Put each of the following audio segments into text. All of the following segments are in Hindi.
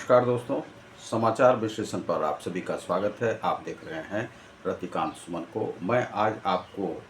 नमस्कार दोस्तों, समाचार विश्लेषण पर आप सभी का स्वागत है। आप देख रहे हैं रतिकांत सुमन को। मैं आज आपको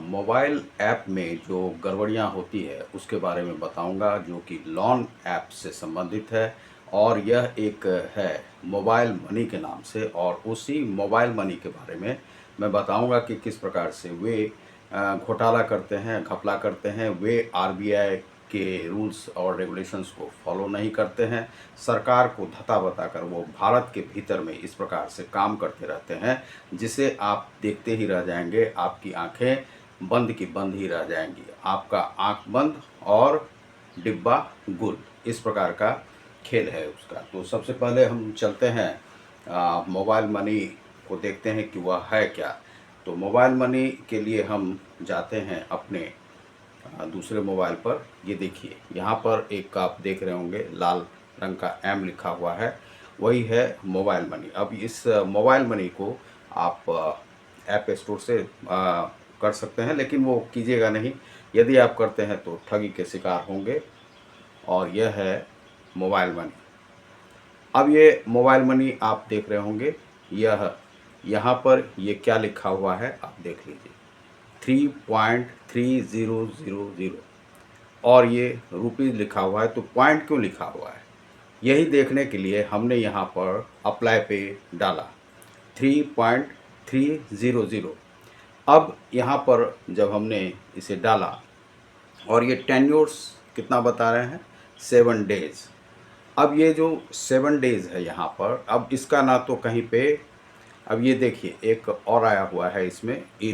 मोबाइल ऐप में जो गड़बड़ियां होती है उसके बारे में बताऊंगा, जो कि लोन ऐप से संबंधित है। और यह एक है मोबाइल मनी के नाम से, और उसी मोबाइल मनी के बारे में मैं बताऊंगा कि किस प्रकार से वे घोटाला करते हैं, घपला करते हैं। वे आरबीआई के रूल्स और रेगुलेशंस को फॉलो नहीं करते हैं। सरकार को धता बताकर वो भारत के भीतर में इस प्रकार से काम करते रहते हैं, जिसे आप देखते ही रह जाएंगे। आपकी आंखें बंद की बंद ही रह जाएंगी। आपका आंख बंद और डिब्बा गुल, इस प्रकार का खेल है उसका। तो सबसे पहले हम चलते हैं मोबाइल मनी को देखते हैं कि वह है क्या। तो मोबाइल मनी के लिए हम जाते हैं अपने दूसरे मोबाइल पर। ये देखिए, यहाँ पर एक आप देख रहे होंगे लाल रंग का एम लिखा हुआ है, वही है मोबाइल मनी। अब इस मोबाइल मनी को आप ऐप स्टोर से कर सकते हैं, लेकिन वो कीजिएगा नहीं। यदि आप करते हैं तो ठगी के शिकार होंगे। और यह है मोबाइल मनी। अब ये मोबाइल मनी आप देख रहे होंगे, यह यहाँ पर ये क्या लिखा हुआ है आप देख लीजिए, 3.3000, और ये रुपीज़ लिखा हुआ है। तो पॉइंट क्यों लिखा हुआ है, यही देखने के लिए हमने यहाँ पर अप्लाई पे डाला 3.300। अब यहाँ पर जब हमने इसे डाला, और ये टेन्योर्स कितना बता रहे हैं, 7 डेज। अब ये जो 7 डेज है यहाँ पर, अब इसका ना तो कहीं पे, अब ये देखिए एक और आया हुआ है इसमें, ये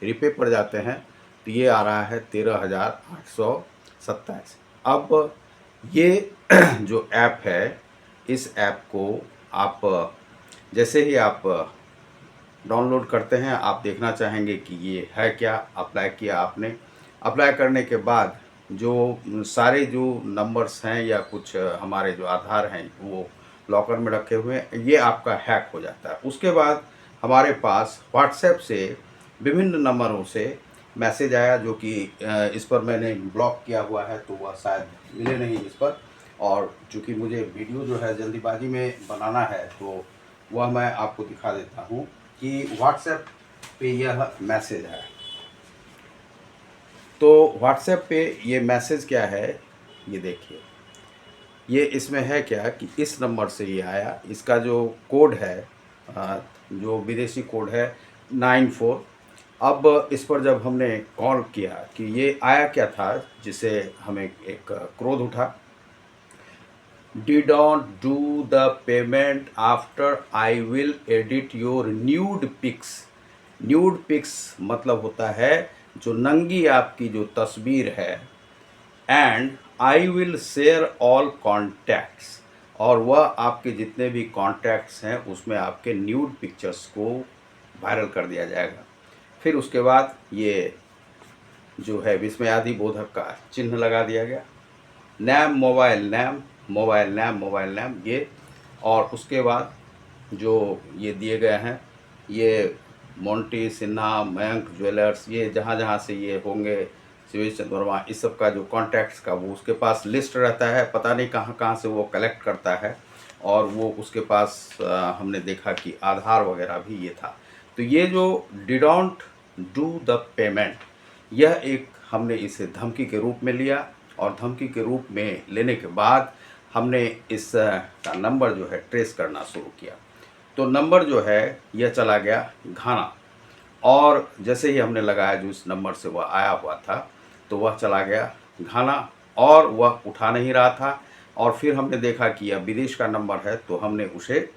रिपे पर जाते हैं तो ये आ रहा है 13,827। अब ये जो ऐप है, इस ऐप को आप जैसे ही आप डाउनलोड करते हैं, आप देखना चाहेंगे कि ये है क्या। अप्लाई किया आपने, अप्लाई करने के बाद जो सारे जो नंबर्स हैं या कुछ हमारे जो आधार हैं वो लॉकर में रखे हुए हैं, ये आपका हैक हो जाता है। उसके बाद हमारे पास व्हाट्सएप से विभिन्न नंबरों से मैसेज आया, जो कि इस पर मैंने ब्लॉक किया हुआ है, तो वह शायद मिले नहीं इस पर। और चूँकि मुझे वीडियो जो है जल्दीबाजी में बनाना है, तो वह मैं आपको दिखा देता हूँ कि व्हाट्सएप पे यह मैसेज है। तो व्हाट्सएप पे ये मैसेज क्या है, ये देखिए। ये इसमें है क्या कि इस नंबर से ये आया, इसका जो कोड है, जो विदेशी कोड है 94। अब इस पर जब हमने कॉल किया कि ये आया क्या था, जिसे हमें एक क्रोध उठा, Did not do the payment after I will edit your nude pics। Nude pics मतलब होता है जो नंगी आपकी जो तस्वीर है। And I will share all contacts, और वह आपके जितने भी कॉन्टैक्ट्स हैं उसमें आपके न्यूड पिक्चर्स को वायरल कर दिया जाएगा। फिर उसके बाद ये जो है विस्मयादि बोधक का चिन्ह लगा दिया गया, name mobile name mobile name mobile name ये। और उसके बाद जो ये दिए गए हैं, ये मोंटी सिन्हा, मयंक ज्वेलर्स, ये जहाँ जहाँ से ये होंगे, शिवेश चंद्र वर्मा, इस सब का जो कॉन्टैक्ट्स का वो उसके पास लिस्ट रहता है। पता नहीं कहाँ कहाँ से वो कलेक्ट करता है। और वो उसके पास हमने देखा कि आधार वगैरह भी ये था। तो ये जो डिडोंट डू द पेमेंट, यह एक हमने इसे धमकी के रूप में लिया। और धमकी के रूप में लेने के बाद हमने इस का नंबर जो है ट्रेस करना शुरू किया। तो नंबर जो है यह चला गया घाना, और जैसे ही हमने लगाया जो इस नंबर से वह आया हुआ था, तो वह चला गया घाना, और वह उठा नहीं रहा था। और फिर हमने देखा कि यह विदेश का नंबर है, तो हमने उसे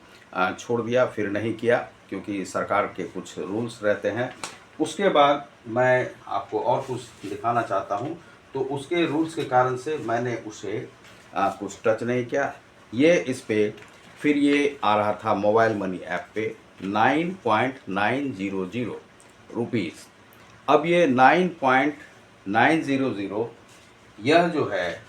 छोड़ दिया, फिर नहीं किया, क्योंकि सरकार के कुछ रूल्स रहते हैं। उसके बाद मैं आपको और कुछ दिखाना चाहता हूँ, तो उसके रूल्स के कारण से मैंने उसे कुछ टच नहीं किया। ये इस पे फिर ये आ रहा था मोबाइल मनी ऐप पे 9.900 रुपीज़। अब ये 9.900 यह जो है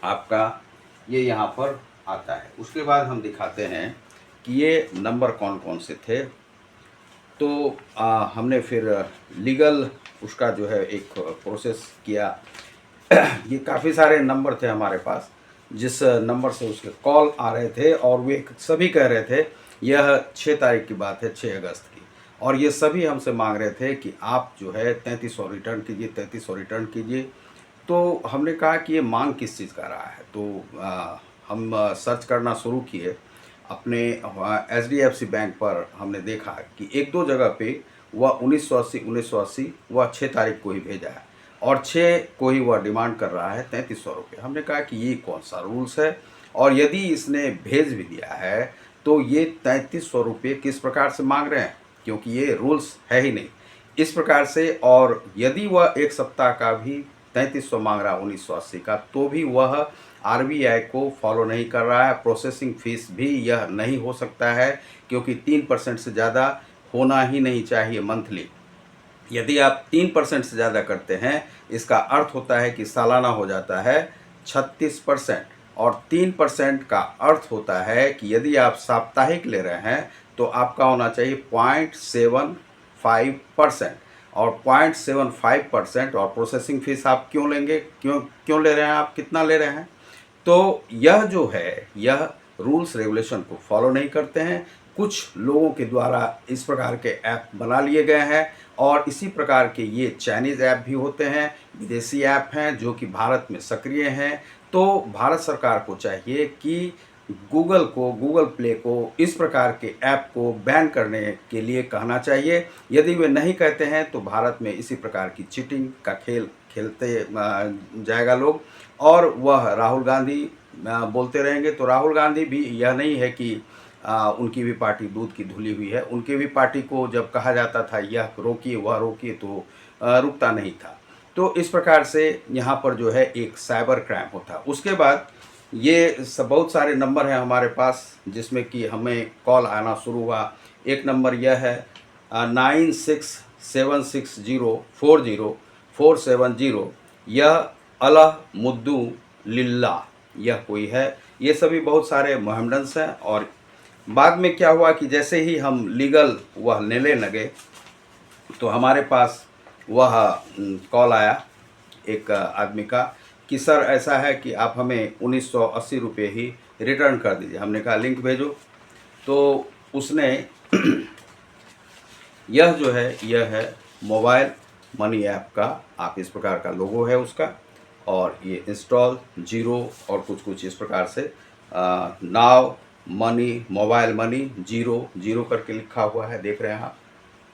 आपका, ये यहाँ पर आता है। उसके बाद हम दिखाते हैं कि ये नंबर कौन कौन से थे। तो हमने फिर लीगल उसका जो है एक प्रोसेस किया। ये काफ़ी सारे नंबर थे हमारे पास, जिस नंबर से उसके कॉल आ रहे थे, और वे सभी कह रहे थे, यह 6 तारीख की बात है, 6 अगस्त की, और ये सभी हमसे मांग रहे थे कि आप जो है 3300 रिटर्न कीजिए, 3300 रिटर्न कीजिए। तो हमने कहा कि ये मांग किस चीज़ का रहा है। तो हम सर्च करना शुरू किए अपने एचडीएफसी बैंक पर। हमने देखा कि एक दो जगह पे वह 1980 वह 6 तारीख को ही भेजा है, और 6 को ही वह डिमांड कर रहा है 3300 रुपये। हमने कहा कि ये कौन सा रूल्स है, और यदि इसने भेज भी दिया है तो ये 3300 रुपये किस प्रकार से मांग रहे हैं, क्योंकि ये रूल्स है ही नहीं इस प्रकार से। और यदि वह एक सप्ताह का भी 3300 मांग रहा है 1980 का, तो भी वह आरबीआई को फॉलो नहीं कर रहा है। प्रोसेसिंग फ़ीस भी यह नहीं हो सकता है, क्योंकि 3% से ज़्यादा होना ही नहीं चाहिए मंथली। यदि आप 3% से ज़्यादा करते हैं, इसका अर्थ होता है कि सालाना हो जाता है 36%, और 3% का अर्थ होता है कि यदि आप साप्ताहिक ले रहे हैं तो आपका होना चाहिए 0.75%, और 0.75% और प्रोसेसिंग फ़ीस आप क्यों लेंगे, क्यों ले रहे हैं, आप कितना ले रहे हैं। तो यह जो है, यह रूल्स रेगुलेशन को फॉलो नहीं करते हैं। कुछ लोगों के द्वारा इस प्रकार के ऐप बना लिए गए हैं, और इसी प्रकार के ये चाइनीज़ ऐप भी होते हैं, विदेशी ऐप हैं जो कि भारत में सक्रिय हैं। तो भारत सरकार को चाहिए कि गूगल प्ले को इस प्रकार के ऐप को बैन करने के लिए कहना चाहिए। यदि वे नहीं कहते हैं तो भारत में इसी प्रकार की चीटिंग का खेल खेलते जाएगा लोग, और वह राहुल गांधी बोलते रहेंगे। तो राहुल गांधी भी यह नहीं है कि उनकी भी पार्टी दूध की धुली हुई है। उनकी भी पार्टी को जब कहा जाता था यह रोकिए वह रोकिए, तो रुकता नहीं था। तो इस प्रकार से यहाँ पर जो है एक साइबर क्राइम होता है। उसके बाद ये बहुत सारे नंबर हैं हमारे पास, जिसमें कि हमें कॉल आना शुरू हुआ। एक नंबर यह है 9676040470। यह अल्लाह मुद्दू लिल्ला, यह कोई है। ये सभी बहुत सारे मोहम्मडन्स हैं। और बाद में क्या हुआ कि जैसे ही हम लीगल वह लेने लगे, तो हमारे पास वह कॉल आया एक आदमी का कि सर ऐसा है कि आप हमें 1980 रुपये ही रिटर्न कर दीजिए। हमने कहा लिंक भेजो। तो उसने यह जो है, यह है मोबाइल मनी ऐप का, आप इस प्रकार का लोगो है उसका, और ये इंस्टॉल जीरो और कुछ इस प्रकार से नाव मनी, मोबाइल मनी जीरो करके लिखा हुआ है, देख रहे हैं आप।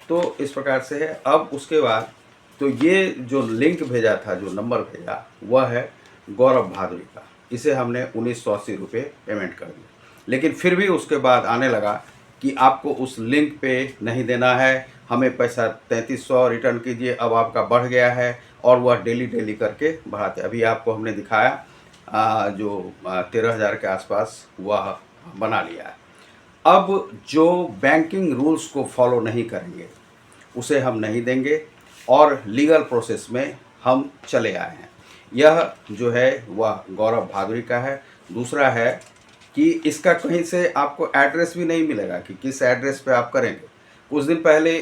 तो इस प्रकार से है। अब उसके बाद तो ये जो लिंक भेजा था, जो नंबर भेजा, वह है गौरव भादुरी का। इसे हमने 1980 रुपये पेमेंट कर दिया। लेकिन फिर भी उसके बाद आने लगा कि आपको उस लिंक पे नहीं देना है, हमें पैसा 3300 रिटर्न कीजिए। अब आपका बढ़ गया है, और वह डेली बढ़ाते। अभी आपको हमने दिखाया जो 13,000 के आसपास वह बना लिया है। अब जो बैंकिंग रूल्स को फॉलो नहीं करेंगे उसे हम नहीं देंगे, और लीगल प्रोसेस में हम चले आए हैं। यह जो है वह गौरव भादुरी का है। दूसरा है कि इसका कहीं से आपको एड्रेस भी नहीं मिलेगा कि किस एड्रेस पे आप करेंगे। कुछ दिन पहले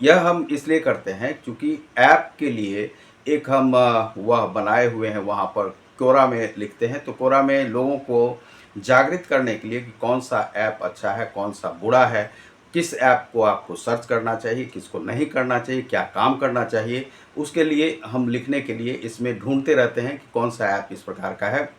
यह हम इसलिए करते हैं क्योंकि ऐप के लिए एक हम वह बनाए हुए हैं, वहाँ पर कोरा में लिखते हैं। तो कोरा में लोगों को जागृत करने के लिए कि कौन सा ऐप अच्छा है, कौन सा बुरा है, किस ऐप को आपको सर्च करना चाहिए, किसको नहीं करना चाहिए, क्या काम करना चाहिए, उसके लिए हम लिखने के लिए इसमें ढूंढते रहते हैं कि कौन सा ऐप इस प्रकार का है।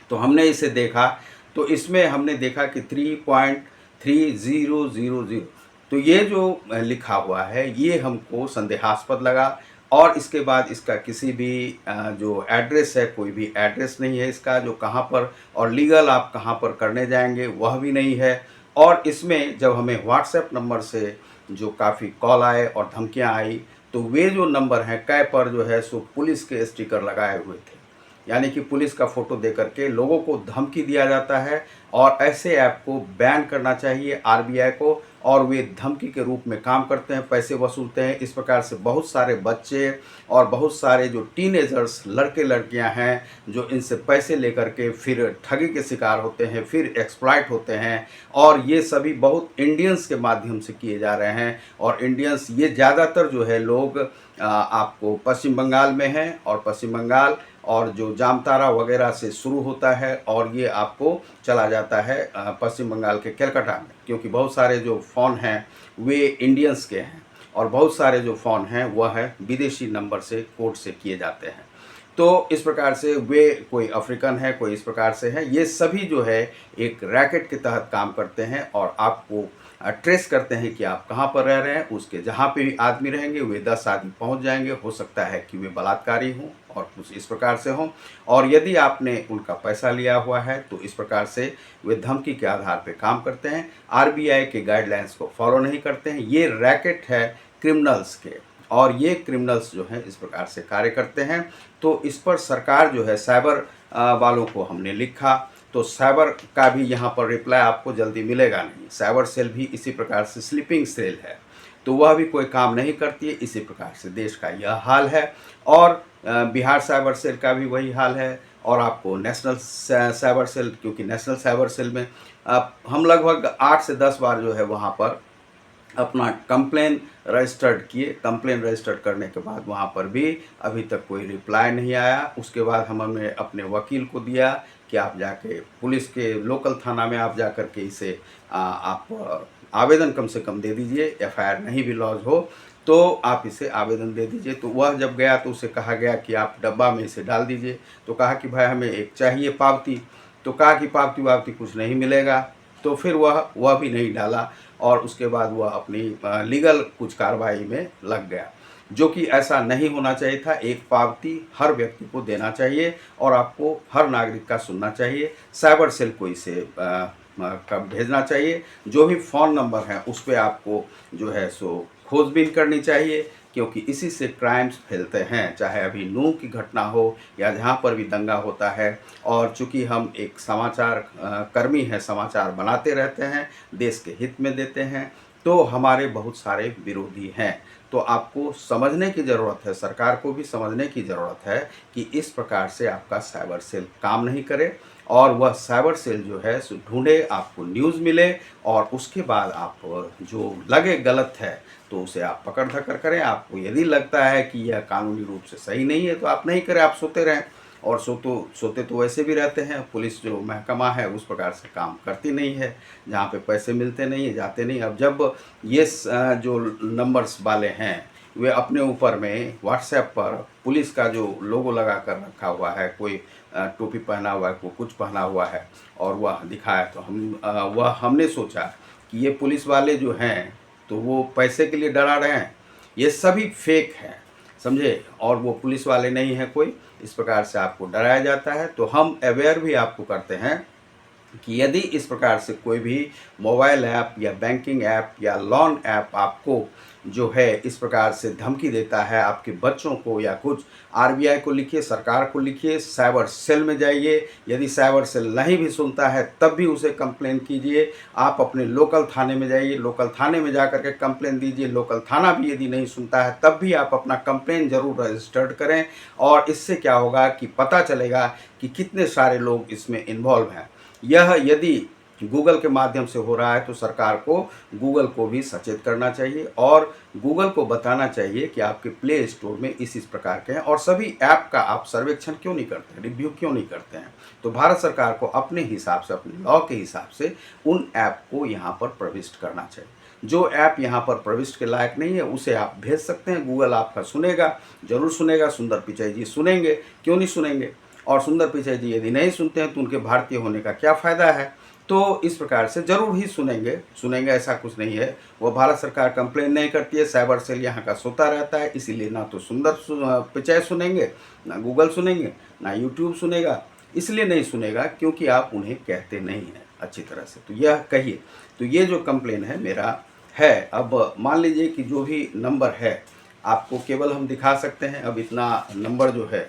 तो हमने इसे देखा, तो इसमें हमने देखा कि 3.3000, तो ये जो लिखा हुआ है ये हमको संदेहास्पद लगा। और इसके बाद इसका किसी भी जो एड्रेस है, कोई भी एड्रेस नहीं है इसका, जो कहाँ पर, और लीगल आप कहाँ पर करने जाएंगे वह भी नहीं है। और इसमें जब हमें व्हाट्सएप नंबर से जो काफ़ी कॉल आए और धमकियां आई, तो वे जो नंबर हैं कै पर जो है सो पुलिस के स्टिकर लगाए हुए थे, यानी कि पुलिस का फ़ोटो दे करके लोगों को धमकी दिया जाता है। और ऐसे ऐप को बैन करना चाहिए आरबीआई को, और वे धमकी के रूप में काम करते हैं, पैसे वसूलते हैं। इस प्रकार से बहुत सारे बच्चे और बहुत सारे जो टीनेजर्स लड़के लड़कियां हैं, जो इनसे पैसे लेकर के फिर ठगी के शिकार होते हैं, फिर एक्सप्लॉइट होते हैं। और ये सभी बहुत इंडियंस के माध्यम से किए जा रहे हैं। और इंडियंस ये ज़्यादातर जो है लोग आपको पश्चिम बंगाल में हैं, और पश्चिम बंगाल और जो जामतारा वगैरह से शुरू होता है और ये आपको चला जाता है पश्चिम बंगाल के कलकत्ता में, क्योंकि बहुत सारे जो फ़ोन हैं वे इंडियंस के हैं और बहुत सारे जो फ़ोन हैं वह है विदेशी नंबर से कोड से किए जाते हैं। तो इस प्रकार से वे कोई अफ्रीकन है, कोई इस प्रकार से है, ये सभी जो है एक रैकेट के तहत काम करते हैं और आपको ट्रेस करते हैं कि आप कहाँ पर रह रहे हैं। उसके जहाँ पे भी आदमी रहेंगे वे 10 आदमी पहुँच जाएंगे। हो सकता है कि वे बलात्कारी हों और कुछ इस प्रकार से हों, और यदि आपने उनका पैसा लिया हुआ है तो इस प्रकार से वे धमकी के आधार पर काम करते हैं, आरबीआई के गाइडलाइंस को फॉलो नहीं करते हैं। ये रैकेट है क्रिमिनल्स के और ये क्रिमिनल्स जो हैं इस प्रकार से कार्य करते हैं। तो इस पर सरकार जो है साइबर वालों को हमने लिखा, तो साइबर का भी यहाँ पर रिप्लाई आपको जल्दी मिलेगा नहीं। साइबर सेल भी इसी प्रकार से स्लीपिंग सेल है, तो वह भी कोई काम नहीं करती है। इसी प्रकार से देश का यह हाल है और बिहार साइबर सेल का भी वही हाल है। और आपको नेशनल साइबर सेल, क्योंकि नेशनल साइबर सेल में हम लगभग 8 से 10 बार जो है वहाँ पर अपना कंप्लेन रजिस्टर्ड किए। कंप्लेन रजिस्टर्ड करने के बाद वहाँ पर भी अभी तक कोई रिप्लाई नहीं आया। उसके बाद हमने अपने वकील को दिया कि आप जाके पुलिस के लोकल थाना में आप जा कर के इसे आप आवेदन कम से कम दे दीजिए, एफआईआर नहीं भी लॉन्च हो तो आप इसे आवेदन दे दीजिए। तो वह जब गया तो उसे कहा गया कि आप डब्बा में इसे डाल दीजिए। तो कहा कि भाई हमें एक चाहिए पावती। तो कहा कि पावती वावती कुछ नहीं मिलेगा। तो फिर वह भी नहीं डाला और उसके बाद वह अपनी लीगल कुछ कार्रवाई में लग गया, जो कि ऐसा नहीं होना चाहिए था। एक पावती हर व्यक्ति को देना चाहिए और आपको हर नागरिक का सुनना चाहिए। साइबर सेल को इसे कब भेजना चाहिए। जो भी फ़ोन नंबर है उस पर आपको जो है सो खोजबीन करनी चाहिए, क्योंकि इसी से क्राइम्स फैलते हैं, चाहे अभी नूह की घटना हो या जहाँ पर भी दंगा होता है। और चूँकि हम एक समाचार कर्मी हैं, समाचार बनाते रहते हैं, देश के हित में देते हैं, तो हमारे बहुत सारे विरोधी हैं। तो आपको समझने की ज़रूरत है, सरकार को भी समझने की ज़रूरत है कि इस प्रकार से आपका साइबर सेल काम नहीं करे और वह साइबर सेल जो है सो ढूंढे, आपको न्यूज़ मिले और उसके बाद आप जो लगे गलत है तो उसे आप पकड़ धक्कर करें। आपको यदि लगता है कि यह कानूनी रूप से सही नहीं है तो आप नहीं करें, आप सोते रहें। और सोते तो वैसे भी रहते हैं। पुलिस जो महकमा है उस प्रकार से काम करती नहीं है, जहाँ पे पैसे मिलते नहीं है जाते नहीं। अब जब ये जो नंबर्स वाले हैं वे अपने ऊपर में व्हाट्सएप पर पुलिस का जो लोगो लगा कर रखा हुआ है, कोई टोपी पहना हुआ है, कोई कुछ पहना हुआ है और वह दिखाया, तो हमने सोचा कि ये पुलिस वाले जो हैं तो वो पैसे के लिए डरा रहे हैं, ये सभी फेक है, समझे। और वो पुलिस वाले नहीं हैं कोई, इस प्रकार से आपको डराया जाता है। तो हम अवेयर भी आपको करते हैं कि यदि इस प्रकार से कोई भी मोबाइल ऐप या बैंकिंग ऐप या लोन ऐप आपको जो है इस प्रकार से धमकी देता है, आपके बच्चों को या कुछ, आरबीआई को लिखिए, सरकार को लिखिए, साइबर सेल में जाइए। यदि साइबर सेल नहीं भी सुनता है तब भी उसे कंप्लेन कीजिए। आप अपने लोकल थाने में जाइए, लोकल थाने में जा कर के कंप्लेन दीजिए। लोकल थाना भी यदि नहीं सुनता है तब भी आप अपना कंप्लेन ज़रूर रजिस्टर्ड करें। और इससे क्या होगा कि पता चलेगा कि कितने सारे लोग इसमें इन्वॉल्व हैं। यह यदि गूगल के माध्यम से हो रहा है तो सरकार को गूगल को भी सचेत करना चाहिए और गूगल को बताना चाहिए कि आपके प्ले स्टोर में इस प्रकार के हैं। और सभी ऐप का आप सर्वेक्षण क्यों नहीं करते, रिव्यू क्यों नहीं करते हैं। तो भारत सरकार को अपने हिसाब से, अपने लॉ के हिसाब से उन ऐप को यहाँ पर प्रविष्ट करना चाहिए। जो ऐप यहाँ पर प्रविष्ट के लायक नहीं है उसे आप भेज सकते हैं। गूगल आपका सुनेगा, जरूर सुनेगा। सुंदर पिचाई जी सुनेंगे, क्यों नहीं सुनेंगे। और सुंदर पिचाई जी यदि नहीं सुनते हैं तो उनके भारतीय होने का क्या फ़ायदा है। तो इस प्रकार से ज़रूर ही सुनेंगे, ऐसा कुछ नहीं है। वो भारत सरकार कंप्लेन नहीं करती है, साइबर सेल यहाँ का सोता रहता है, इसीलिए ना तो सुंदर पिचाई सुनेंगे, ना गूगल सुनेंगे, ना यूट्यूब सुनेगा। इसलिए नहीं सुनेगा क्योंकि आप उन्हें कहते नहीं हैं अच्छी तरह से। तो यह कहिए, तो ये जो कंप्लेन है मेरा है। अब मान लीजिए कि जो भी नंबर है आपको केवल हम दिखा सकते हैं। अब इतना नंबर जो है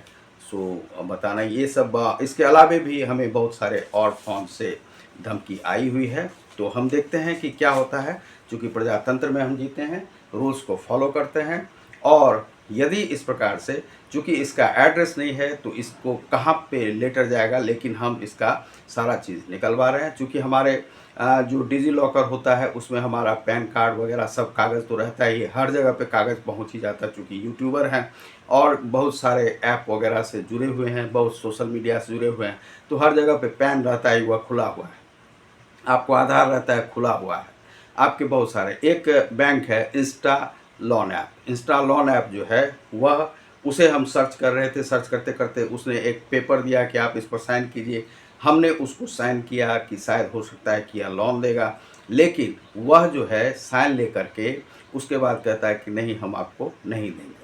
सो बताना, ये सब इसके अलावे भी हमें बहुत सारे और फ़ोन से धमकी आई हुई है। तो हम देखते हैं कि क्या होता है। चूँकि प्रजातंत्र में हम जीते हैं, रूल्स को फॉलो करते हैं और यदि इस प्रकार से, चूँकि इसका एड्रेस नहीं है तो इसको कहाँ पे लेटर जाएगा, लेकिन हम इसका सारा चीज़ निकलवा रहे हैं। चूँकि हमारे जो डिजी लॉकर होता है उसमें हमारा पैन कार्ड वगैरह सब कागज़ तो रहता ही है, हर जगह पे कागज़ पहुँच ही जाता है। चूँकि यूट्यूबर हैं और बहुत सारे ऐप वगैरह से जुड़े हुए हैं, बहुत सोशल मीडिया से जुड़े हुए हैं, तो हर जगह पे पैन रहता है, वह खुला हुआ है। आपको आधार रहता है, खुला हुआ है। आपके बहुत सारे, एक बैंक है Insta loan app. Insta loan app जो है वह, उसे हम सर्च कर रहे थे, सर्च करते करते उसने एक पेपर दिया कि आप इस पर साइन कीजिए। हमने उसको साइन किया कि शायद हो सकता है कि यह लोन देगा, लेकिन वह जो है साइन लेकर के उसके बाद कहता है कि नहीं, हम आपको नहीं देंगे।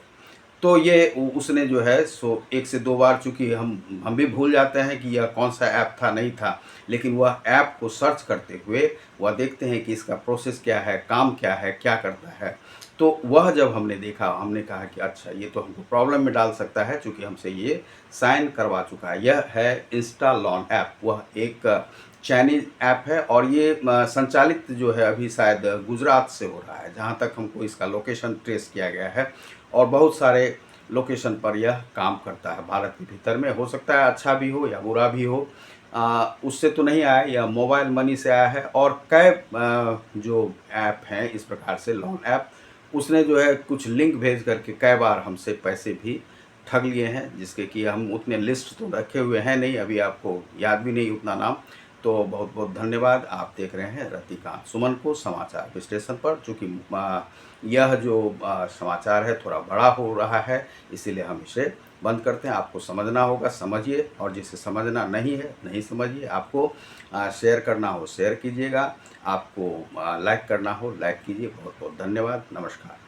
तो ये उसने जो है सो 1 से 2 बार, चूँकि हम भी भूल जाते हैं कि यह कौन-सा ऐप था, नहीं था, लेकिन वह ऐप को सर्च करते हुए वह देखते हैं कि इसका प्रोसेस क्या है, काम क्या है, क्या करता है। तो वह जब हमने देखा, हमने कहा कि अच्छा, ये तो हमको प्रॉब्लम में डाल सकता है, चूँकि हमसे ये साइन करवा चुका है। यह है इंस्टा लोन ऐप, वह एक चाइनीज़ ऐप है और ये संचालित जो है अभी शायद गुजरात से हो रहा है, जहाँ तक हमको इसका लोकेशन ट्रेस किया गया है। और बहुत सारे लोकेशन पर यह काम करता है भारत के भीतर में। हो सकता है अच्छा भी हो या बुरा भी हो, उससे तो नहीं आया, यह मोबाइल मनी से आया है। और कई जो ऐप हैं इस प्रकार से लोन ऐप, उसने जो है कुछ लिंक भेज करके कई बार हमसे पैसे भी ठग लिए हैं, जिसके कि हम उतने लिस्ट तो रखे हुए हैं नहीं, अभी आपको याद भी नहीं उतना नाम। तो बहुत बहुत धन्यवाद। आप देख रहे हैं रतिकांत सुमन को समाचार विश्लेषण पर। चूँकि यह जो समाचार है थोड़ा बड़ा हो रहा है, इसीलिए हम इसे बंद करते हैं। आपको समझना होगा, समझिए, और जिसे समझना नहीं है नहीं समझिए। आपको शेयर करना हो शेयर कीजिएगा, आपको लाइक करना हो लाइक कीजिए। बहुत बहुत धन्यवाद। नमस्कार।